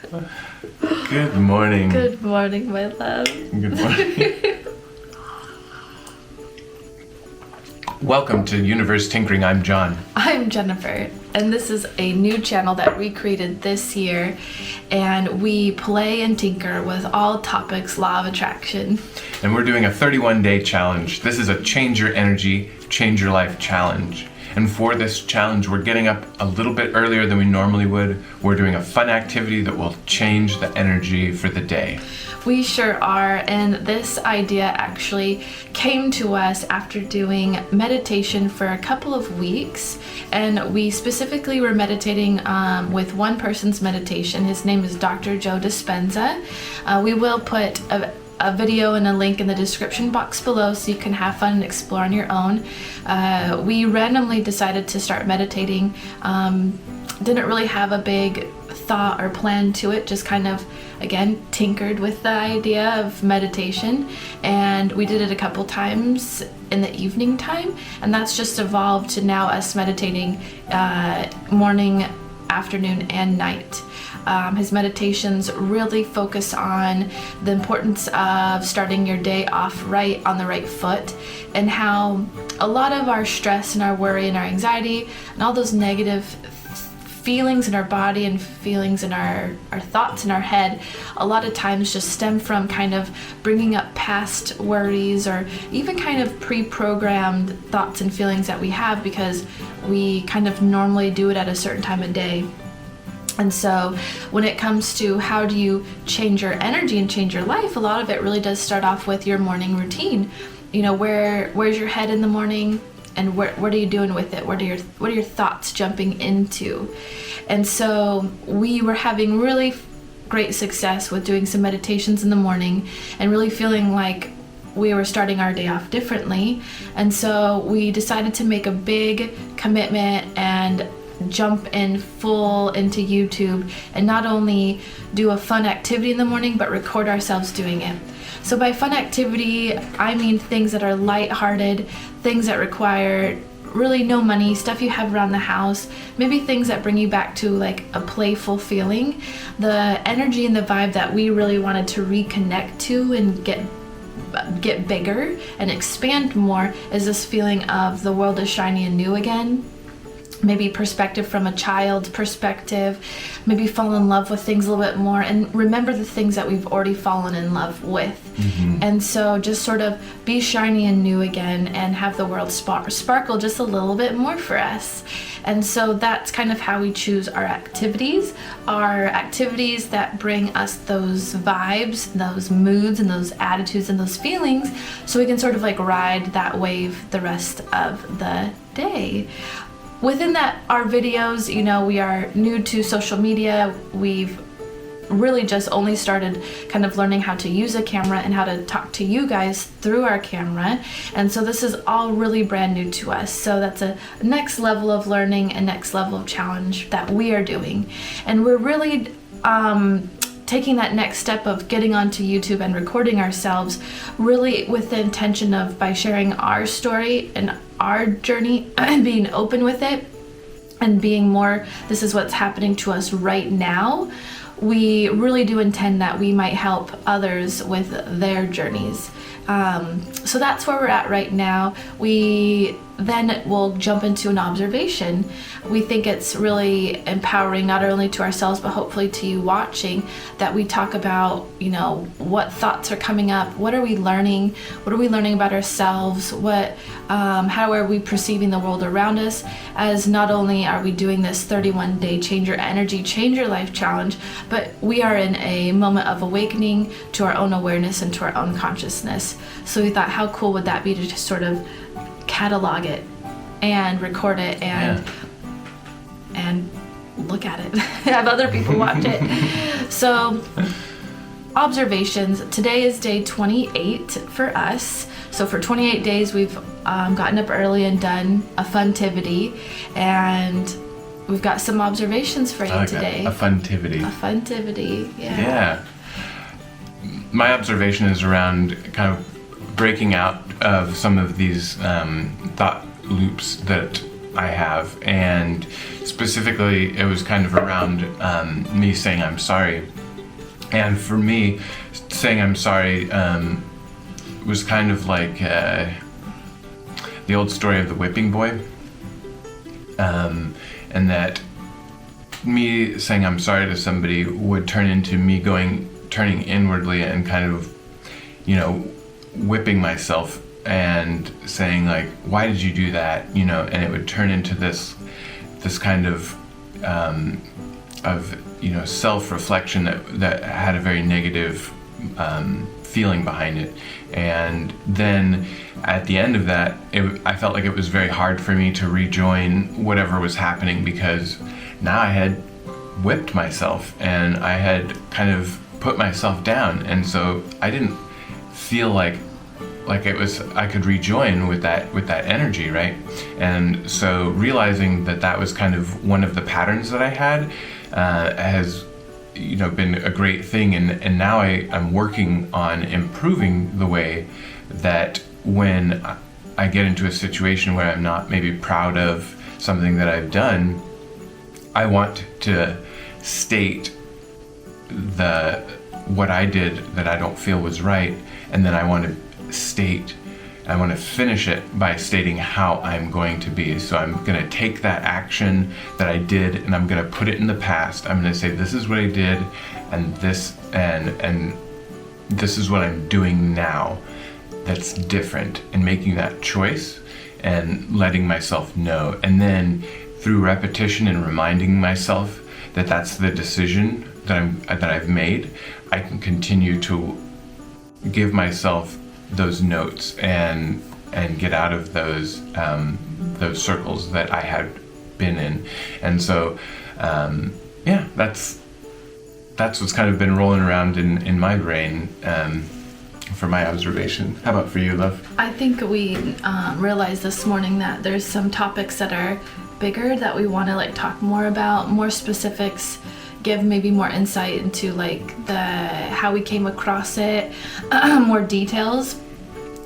Good morning. Good morning, my love. Good morning. Welcome to Universe Tinkering. I'm John. I'm Jennifer, and this is a new channel that we created this year, and we play and tinker with all topics law of attraction. And we're doing a 31-day challenge. This is a change your energy, change your life challenge. And for this challenge, we're getting up a little bit earlier than we normally would. We're doing a fun activity that will change the energy for the day. We sure are, and this idea actually came to us after doing meditation for a couple of weeks, and we specifically were meditating with one person's meditation. His name is Dr. Joe Dispenza. We will put a video and a link in the description box below so you can have fun and explore on your own. We randomly decided to start meditating. Didn't really have a big thought or plan to it, just kind of, again, tinkered with the idea of meditation, and we did it a couple times in the evening time, and that's just evolved to now us meditating morning, afternoon, and night. His meditations really focus on the importance of starting your day off right on the right foot, and how a lot of our stress and our worry and our anxiety and all those negative feelings in our body and feelings in our thoughts in our head a lot of times just stem from kind of bringing up past worries or even kind of pre-programmed thoughts and feelings that we have because we kind of normally do it at a certain time of day. And so when it comes to how do you change your energy and change your life, a lot of it really does start off with your morning routine. You know, where's your head in the morning? And what are you doing with it? What are your thoughts jumping into? And so we were having really great success with doing some meditations in the morning and really feeling like we were starting our day off differently. And so we decided to make a big commitment and jump in full into YouTube and not only do a fun activity in the morning, but record ourselves doing it. So by fun activity, I mean things that are lighthearted, things that require really no money, stuff you have around the house, maybe things that bring you back to like a playful feeling. The energy and the vibe that we really wanted to reconnect to and get bigger and expand more is this feeling of the world is shiny and new again. Maybe perspective from a child's perspective, maybe fall in love with things a little bit more and remember the things that we've already fallen in love with. Mm-hmm. And so just sort of be shiny and new again and have the world sparkle just a little bit more for us. And so that's kind of how we choose our activities that bring us those vibes, those moods, and those attitudes and those feelings so we can sort of like ride that wave the rest of the day. Within that, our videos, you know, we are new to social media. We've really just only started kind of learning how to use a camera and how to talk to you guys through our camera. And so this is all really brand new to us. So that's a next level of learning and next level of challenge that we are doing. And we're really taking that next step of getting onto YouTube and recording ourselves really with the intention of by sharing our story and our journey and being open with it and being more, this is what's happening to us right now. We really do intend that we might help others with their journeys. So that's where we're at right now. We then will jump into an observation. We think it's really empowering, not only to ourselves, but hopefully to you watching, that we talk about, you know, what thoughts are coming up, what are we learning, what are we learning about ourselves, how are we perceiving the world around us, as not only are we doing this 31-day change your energy, change your life challenge, but we are in a moment of awakening to our own awareness and to our own consciousness. So we thought, how cool would that be to just sort of catalog it and record it and look at it, have other people watch it. So observations, today is day 28 for us. So for 28 days we've gotten up early and done a funtivity, and we've got some observations for you today. A funtivity. A funtivity, yeah. Yeah. My observation is around kind of breaking out of some of these thought loops that I have, and specifically it was kind of around me saying I'm sorry. And for me, saying I'm sorry was kind of like the old story of the whipping boy, and that me saying I'm sorry to somebody would turn into me turning inwardly and kind of, whipping myself and saying like, why did you do that? And it would turn into this kind of self-reflection that had a very negative feeling behind it. And then at the end of that, I felt like it was very hard for me to rejoin whatever was happening, because now I had whipped myself and I had kind of put myself down, and so I didn't feel like I could rejoin with that energy, right? And so realizing that was kind of one of the patterns that I had has been a great thing, and now I'm working on improving the way that when I get into a situation where I'm not maybe proud of something that I've done, I want to state what I did that I don't feel was right, and then I want to finish it by stating how I'm going to be. So I'm going to take that action that I did and I'm going to put it in the past. I'm going to say, this is what I did, and this is what I'm doing now that's different, and making that choice and letting myself know. And then through repetition and reminding myself that that's the decision that I've made, I can continue to give myself those notes and get out of those circles that I had been in. And so that's what's kind of been rolling around in my brain for my observation. How about for you, love? I think we realized this morning that there's some topics that are bigger that we want to talk more about, more specifics, give maybe more insight into how we came across it, more details.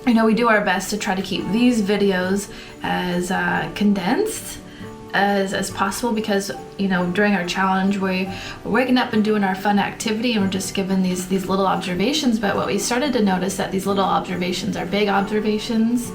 We do our best to try to keep these videos as condensed as possible, because during our challenge we're waking up and doing our fun activity and we're just given these little observations. But what we started to notice that these little observations are big observations,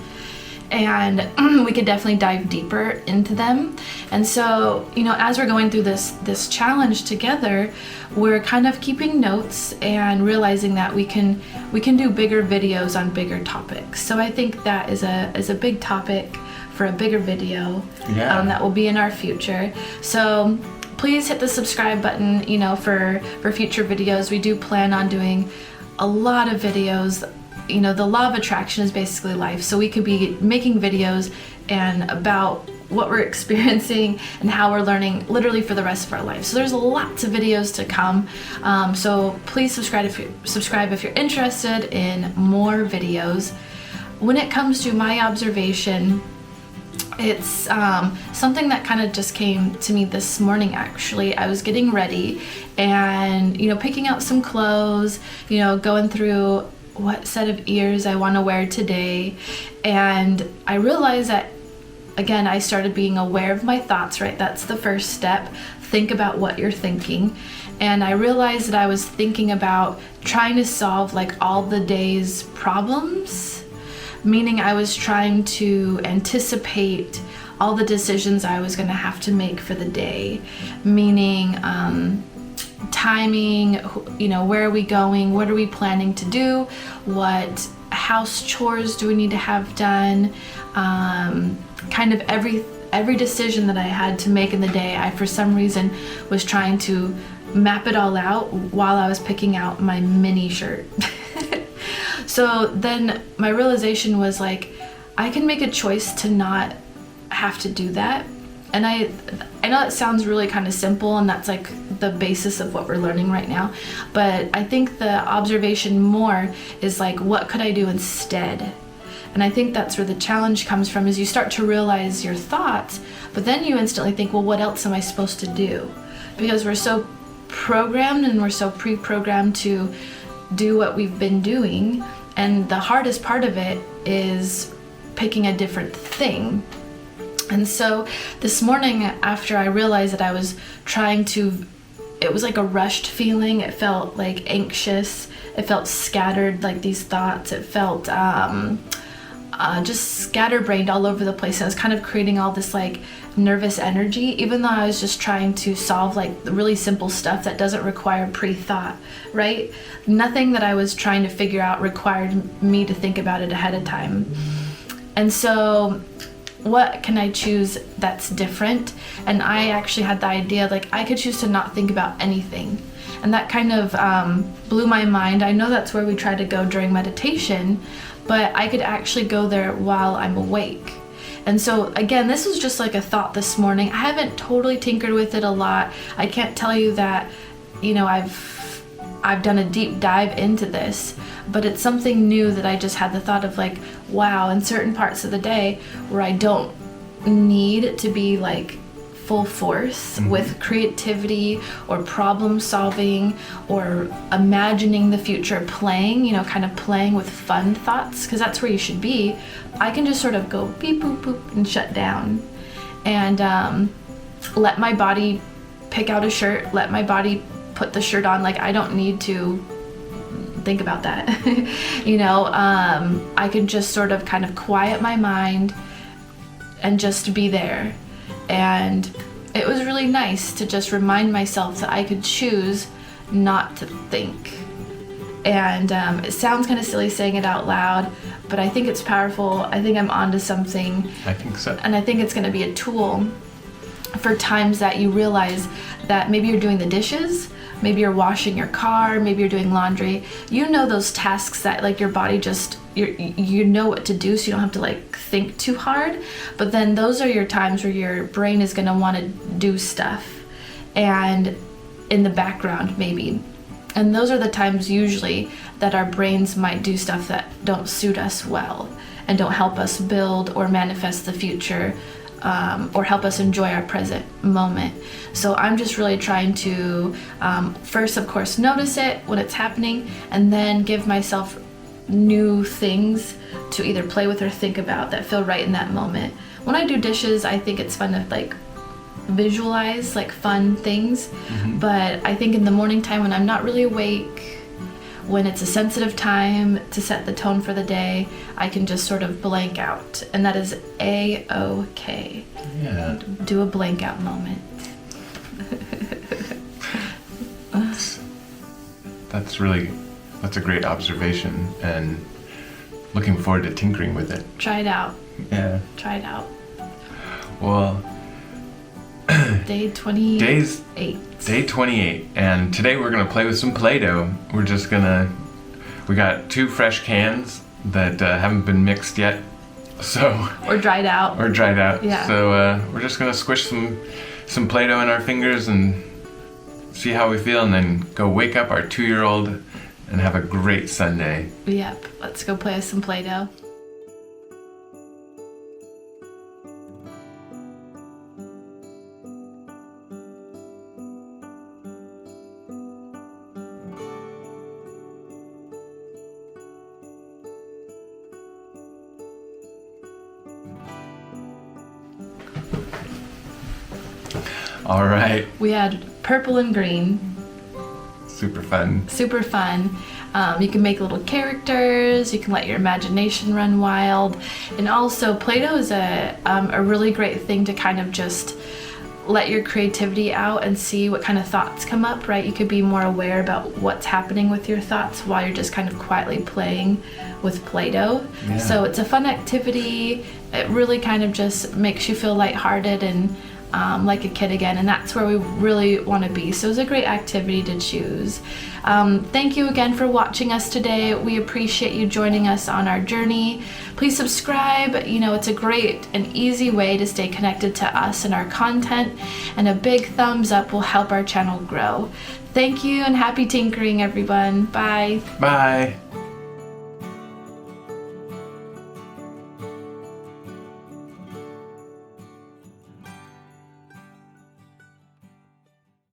and we could definitely dive deeper into them. And so, as we're going through this challenge together, we're kind of keeping notes and realizing that we can do bigger videos on bigger topics. So I think that is a big topic for a bigger video that will be in our future. So please hit the subscribe button, for future videos. We do plan on doing a lot of videos. The law of attraction is basically life, so we could be making videos and about what we're experiencing and how we're learning literally for the rest of our life. So there's lots of videos to come. So please subscribe if you're interested in more videos. When it comes to my observation, it's something that kind of just came to me this morning. Actually, I was getting ready and picking out some clothes, going through what set of ears I want to wear today, and I realized that again I started being aware of my thoughts, right? That's the first step. Think about what you're thinking. And I realized that I was thinking about trying to solve all the day's problems, meaning I was trying to anticipate all the decisions I was going to have to make for the day, meaning timing, where are we going, what are we planning to do, what house chores do we need to have done, kind of every decision that I had to make in the day. I for some reason was trying to map it all out while I was picking out my mini shirt. So then my realization was I can make a choice to not have to do that. And I know it sounds really kind of simple, and that's the basis of what we're learning right now, but I think the observation more is what could I do instead? And I think that's where the challenge comes from, is you start to realize your thoughts, but then you instantly think, well, what else am I supposed to do? Because we're so programmed and we're so pre-programmed to do what we've been doing, and the hardest part of it is picking a different thing. And so this morning, after I realized that I was it was like a rushed feeling. It felt like anxious. It felt scattered, like these thoughts. It felt just scatterbrained all over the place. And it was kind of creating all this like nervous energy, even though I was just trying to solve like the really simple stuff that doesn't require pre-thought, right? Nothing that I was trying to figure out required me to think about it ahead of time. And so what can I choose that's different? And I actually had the idea, like, I could choose to not think about anything. And that kind of blew my mind. I know that's where we try to go during meditation, but I could actually go there while I'm awake. And so again, this was just like a thought this morning. I haven't totally tinkered with it a lot. I can't tell you that, you know, I've done a deep dive into this, but it's something new that I just had the thought of, like, wow, in certain parts of the day where I don't need to be like full force with creativity or problem solving or imagining the future, playing, you know, kind of playing with fun thoughts, because that's where you should be. I can just sort of go beep boop boop and shut down and let my body pick out a shirt, let my body put the shirt on. Like, I don't need to think about that. You know, I can just sort of kind of quiet my mind and just be there. And it was really nice to just remind myself that I could choose not to think. And it sounds kind of silly saying it out loud, but I think it's powerful. I think I'm onto something. I think so. And I think it's going to be a tool for times that you realize that maybe you're doing the dishes, maybe you're washing your car, maybe you're doing laundry. You know those tasks that like your body just, you know what to do, so you don't have to like think too hard. But then those are your times where your brain is going to want to do stuff and in the background maybe. And those are the times usually that our brains might do stuff that don't suit us well and don't help us build or manifest the future, or help us enjoy our present moment. So I'm just really trying to first, of course, notice it when it's happening, and then give myself new things to either play with or think about that feel right in that moment. When I do dishes, I think it's fun to like visualize like fun things, but I think in the morning time when I'm not really awake, when it's a sensitive time to set the tone for the day, I can just sort of blank out, and that is A-OK. Yeah. Do a blank out moment. That's a great observation, and looking forward to tinkering with it. Try it out. Yeah. Try it out. Well, Day 28. Day 28, and today we're gonna play with some Play-Doh. We got 2 fresh cans that haven't been mixed yet, so. Or dried out. Yeah. So we're just gonna squish some Play-Doh in our fingers and see how we feel, and then go wake up our 2-year-old and have a great Sunday. Yep. Let's go play with some Play-Doh. All right. We had purple and green. Super fun. Super fun. You can make little characters, you can let your imagination run wild, and also Play-Doh is a really great thing to kind of just let your creativity out and see what kind of thoughts come up, right? You could be more aware about what's happening with your thoughts while you're just kind of quietly playing with Play-Doh. Yeah. So it's a fun activity. It really kind of just makes you feel lighthearted and like a kid again, and that's where we really want to be. So it's a great activity to choose. Thank you again for watching us today. We appreciate you joining us on our journey. Please subscribe. You know, it's a great and easy way to stay connected to us and our content, and a big thumbs up will help our channel grow. Thank you and happy tinkering, everyone. Bye. Bye.